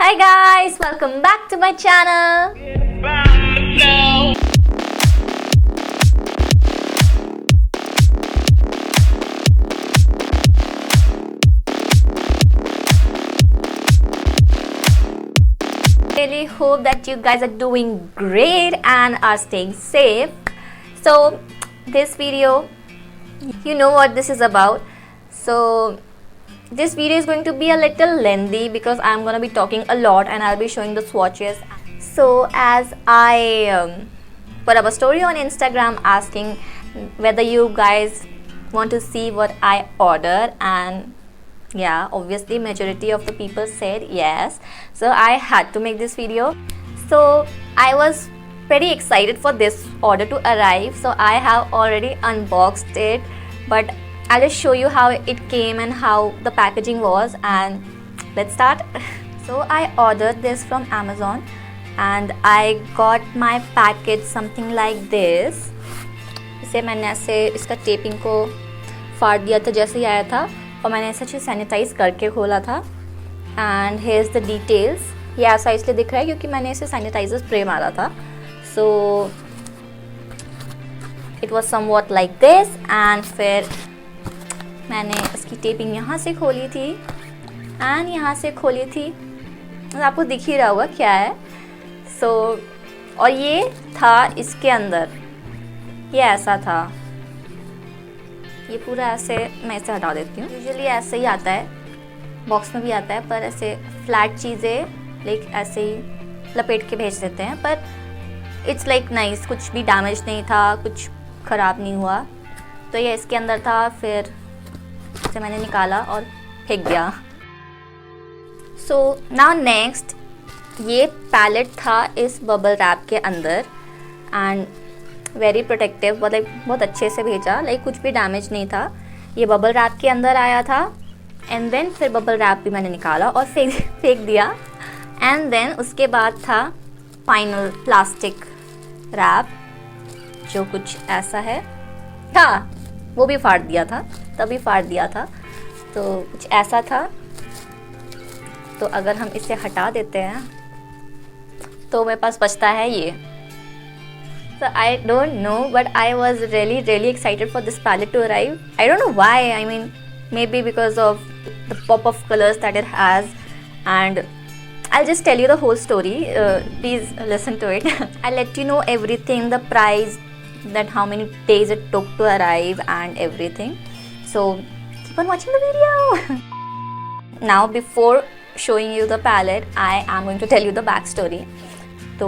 Hi guys, welcome back to my channel. Really hope that you guys are doing great and are staying safe. So this video, you know what this is about. So this video is going to be a little lengthy because I'm going to be talking a lot and I'll be showing the swatches. So as I put up a story on Instagram asking whether you guys want to see what I ordered, and yeah, obviously majority of the people said yes, so I had to make this video. So I was pretty excited for this order to arrive, so I have already unboxed it, but I'll just show you how it came and how the packaging was, and let's start. So I ordered this from Amazon and I got my package something like this. इसे मैंने ऐसे इसका tapping को फाड़ दिया था जैसे ही आया था, और मैंने ऐसे अच्छे सैनिटाइज करके खोला था. And here's the details. ये ऐसा इसलिए दिख रहा है क्योंकि मैंने इसे सैनिटाइजर स्प्रे मारा था. So it was somewhat like this. And फिर मैंने इसकी टेपिंग यहाँ से खोली थी एंड यहाँ से खोली थी. आपको दिख ही रहा होगा क्या है. सो और ये था इसके अंदर, ये ऐसा था. ये पूरा ऐसे, मैं इसे हटा देती हूँ. यूजुअली ऐसे ही आता है, बॉक्स में भी आता है, पर ऐसे फ्लैट चीज़ें लाइक ऐसे ही लपेट के भेज देते हैं. पर इट्स लाइक नाइस, कुछ भी डैमेज नहीं था, कुछ ख़राब नहीं हुआ. तो ये इसके अंदर था. फिर इसे मैंने निकाला और फेंक दिया. सो नाउ नेक्स्ट, ये पैलेट था इस बबल रैप के अंदर एंड वेरी प्रोटेक्टिव. बहुत अच्छे से भेजा, लाइक कुछ भी डैमेज नहीं था. ये बबल रैप के अंदर आया था एंड देन फिर बबल रैप भी मैंने निकाला और फेंक दिया. एंड देन उसके बाद था फाइनल प्लास्टिक रैप जो कुछ ऐसा है. हाँ, वो भी फाड़ दिया था, तभी फाड़ दिया था. तो कुछ ऐसा था. तो अगर हम इसे हटा देते हैं तो मेरे पास बचता है ये. So I don't know, but I was really excited for this palette to arrive. I don't know why. I mean, maybe because of the pop of colors that it has. And I'll just tell you the whole story. Please listen to it. I'll let you know everything, the price, that how many days it took to arrive and everything. So keep on watching the video. Now before showing you the palette, I am going to tell you the backstory. तो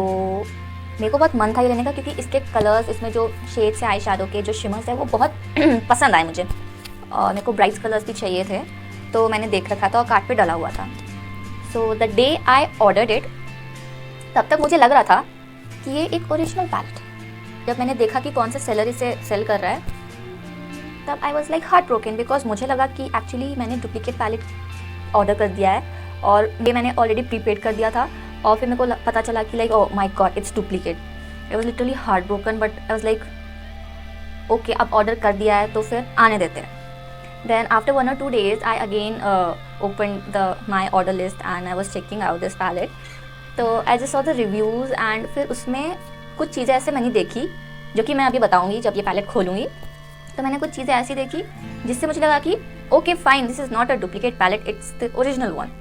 मेरे को बहुत मन था ये लेने का क्योंकि इसके कलर्स, इसमें जो शेड्स है आई शैडो के, जो शिमर्स है, वो बहुत पसंद आए मुझे. और मेरे को ब्राइट कलर्स भी चाहिए थे, तो मैंने देख रखा था और कार्ट पे डाला हुआ था. So the day I ordered it, तब तक मुझे लग रहा था कि ये एक ओरिजिनल पैलेट है. जब मैंने देखा कि कौन सा सेलर इसे सेल कर रहा है, तब I was like heart broken, because मुझे लगा कि एक्चुअली मैंने डुप्लीकेट पैलेट ऑर्डर कर दिया है और ये मैंने ऑलरेडी प्रीपेड कर दिया था. और फिर मेरे को पता चला कि like oh my god, it's duplicate. I was literally heart broken, but I was like okay, अब ऑर्डर कर दिया है तो फिर आने देते हैं. Then after 1 or 2 days I again open my order list and I was checking out this palette. So I just saw the reviews and फिर उसमें कुछ चीज़ें ऐसे मैंने देखी जो कि मैं अभी बताऊँगी जब ये पैलेट खोलूँगी. तो मैंने कुछ चीज़ें ऐसी देखी जिससे मुझे लगा कि okay fine, this is not a duplicate palette, it's the original one.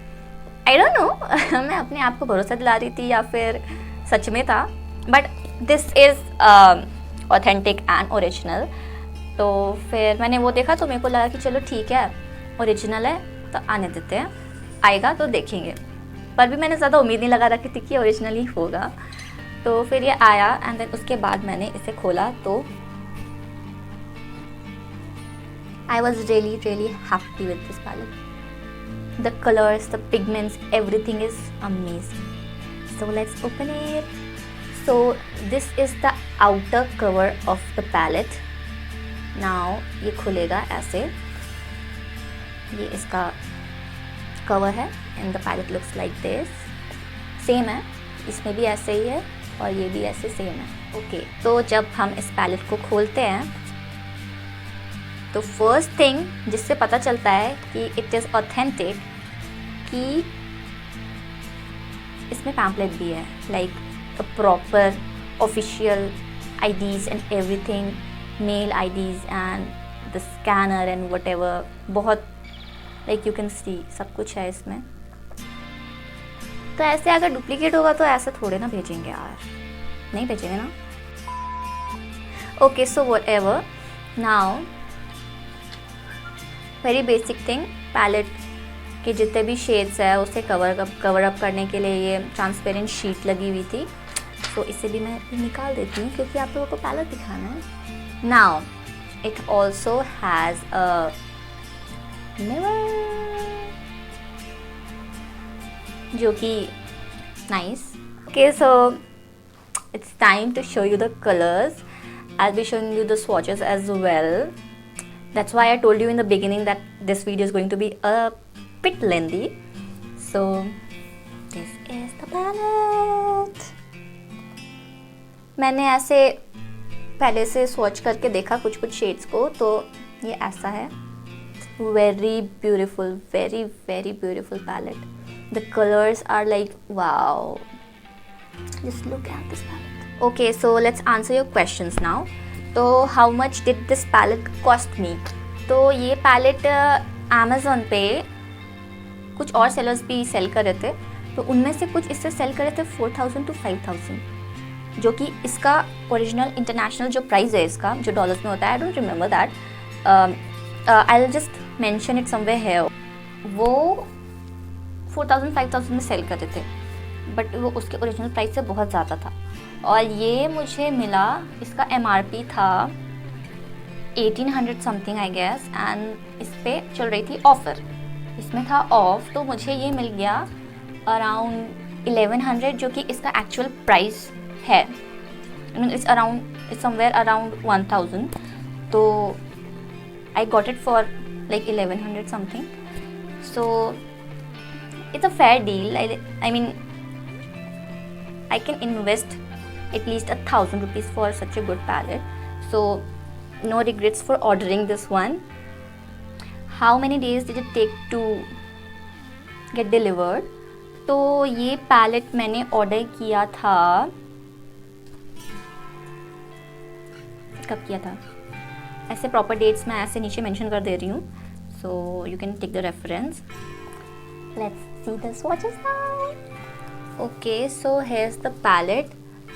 I don't know मैं अपने आप को भरोसा दिला रही थी या फिर सच में था, but this is authentic and original. तो फिर मैंने वो देखा तो मेरे को लगा कि चलो ठीक है, ओरिजिनल है तो आने देते हैं, आएगा तो देखेंगे. पर भी मैंने ज़्यादा उम्मीद नहीं लगा रखी थी कि ओरिजिनल ही होगा. तो फिर ये आया एंड देन उसके बाद मैंने इसे खोला तो I was really happy with this palette. The colors, the pigments, everything is amazing. So let's open it. So this is the outer cover of the palette. Now ये खुलेगा ऐसे. ये इसका cover है and the palette looks like this. Same है, इसमें भी ऐसे ही है और ये भी ऐसे सेम है. Okay, तो जब हम इस palette को खोलते हैं तो फर्स्ट थिंग जिससे पता चलता है कि इट इज़ ऑथेंटिक, कि इसमें पैम्पलेट भी है, like a proper official IDs and everything, mail IDs and the scanner and whatever, बहुत लाइक यू कैन सी सब कुछ है इसमें। तो ऐसे अगर डुप्लीकेट होगा तो ऐसे थोड़े ना भेजेंगे यार, नहीं भेजेंगे ना। Okay, so whatever, now very basic thing, palette के जितने भी शेड्स है उसे कवर अप करने के लिए ये ट्रांसपेरेंट शीट लगी हुई थी, तो इसे भी मैं निकाल देती हूँ क्योंकि आप लोगों को पैलेट दिखाना है। Now it also has a mirror जो कि nice. Okay, so it's time to show you the colors. I'll be showing you the swatches as well. That's why I told you in the beginning that this video is going to be a bit lengthy. So this is the palette. मैंने ऐसे पहले से swatch करके देखा कुछ shades को, तो ये ऐसा है। Very beautiful, very very beautiful palette. The colors are like wow. Just look at this palette. Okay, so let's answer your questions now. तो how much did this palette cost me? तो ये palette Amazon पे कुछ और sellers भी cell कर रहे थे, तो उनमें से कुछ इससे सेल कर रहे थे 4,000 to 5,000, जो कि इसका ओरिजिनल इंटरनेशनल जो प्राइस है इसका, जो डॉलर्स में होता है, I don't remember that, I will just mention it somewhere here, वो 4,000 5,000 में सेल कर रहे थे, बट वो उसके ओरिजिनल प्राइस से बहुत ज़्यादा था। और ये मुझे मिला, इसका MRP था 1800 समथिंग आई गेस, एंड इस पर चल रही थी ऑफ़र, इसमें था ऑफ, तो मुझे ये मिल गया अराउंड 1100, जो कि इसका एक्चुअल प्राइस है, इट्स समवेयर अराउंड 1000, तो I got it for like 1100 something, so it's a fair deal. I mean, I can invest at least 1,000 rupees for such a good palette, so no regrets for ordering this one. How many days did it take to get delivered? तो ये palette मैंने order किया था, कब किया था, ऐसे proper dates मैं ऐसे नीचे मेंशन कर दे रही हूँ, so you can take the reference. Let's see the swatches now. Okay, so here's the palette,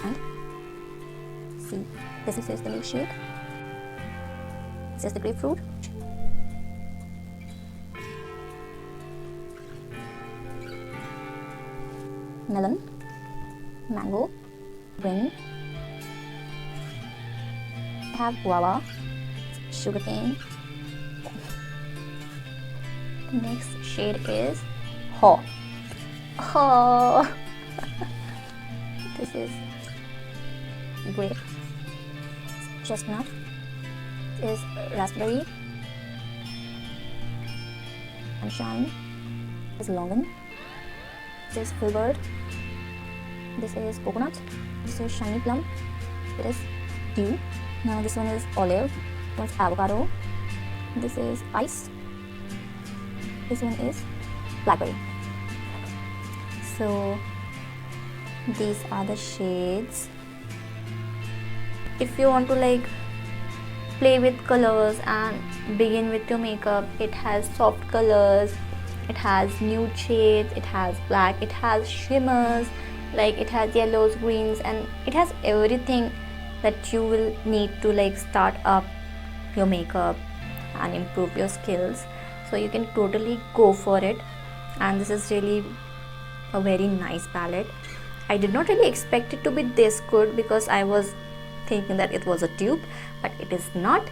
and see, this is the milkshake, this is the grapefruit, melon, mango, green, have guava, sugarcane. The next shade is Haw. This is grape, chestnut, this is raspberry, sunshine, this is longan, this is filbert, this is coconut, this is shiny plum, it is dew. Now this one is olive, this one is avocado, this is ice, this one is blackberry. So these are the shades. If you want to like play with colors and begin with your makeup, it has soft colors, it has nude shades, it has black, it has shimmers, like it has yellows, greens, and it has everything that you will need to like start up your makeup and improve your skills. So you can totally go for it, and this is really a very nice palette. I did not really expect it to be this good because I was thinking that it was a dupe, but it is not,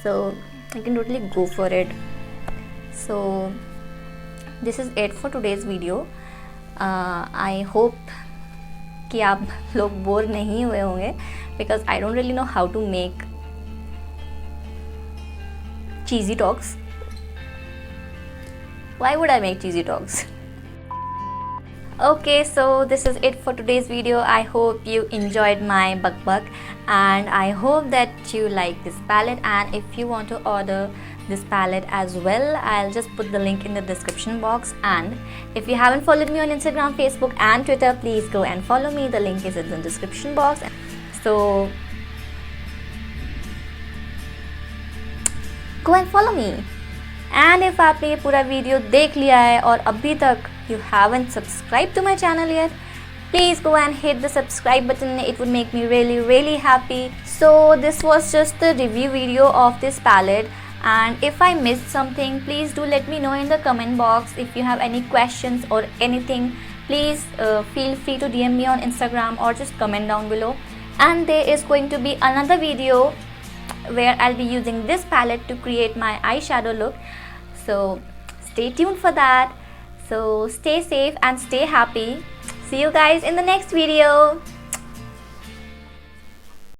so you can totally go for it. So this is it for today's video. I hope कि आप लोग bore नहीं हुए होंगे, because I don't really know how to make cheesy talks. Why would I make cheesy talks? Okay, so this is it for today's video. I hope you enjoyed my bug and I hope that you like this palette, and if you want to order this palette as well. I'll just put the link in the description box, and if you haven't followed me on Instagram, Facebook and Twitter, please go and follow me. The link is in the description box. So go and follow me. And if आपने ये पूरा video देख लिया है और अभी तक you haven't subscribed to my channel yet, please go and hit the subscribe button. It would make me really happy. So this was just the review video of this palette, and if I missed something, please do let me know in the comment box. If you have any questions or anything, please feel free to DM me on Instagram or just comment down below. And there is going to be another video where I'll be using this palette to create my eyeshadow look, so stay tuned for that. So stay safe and stay happy. See you guys in the next video.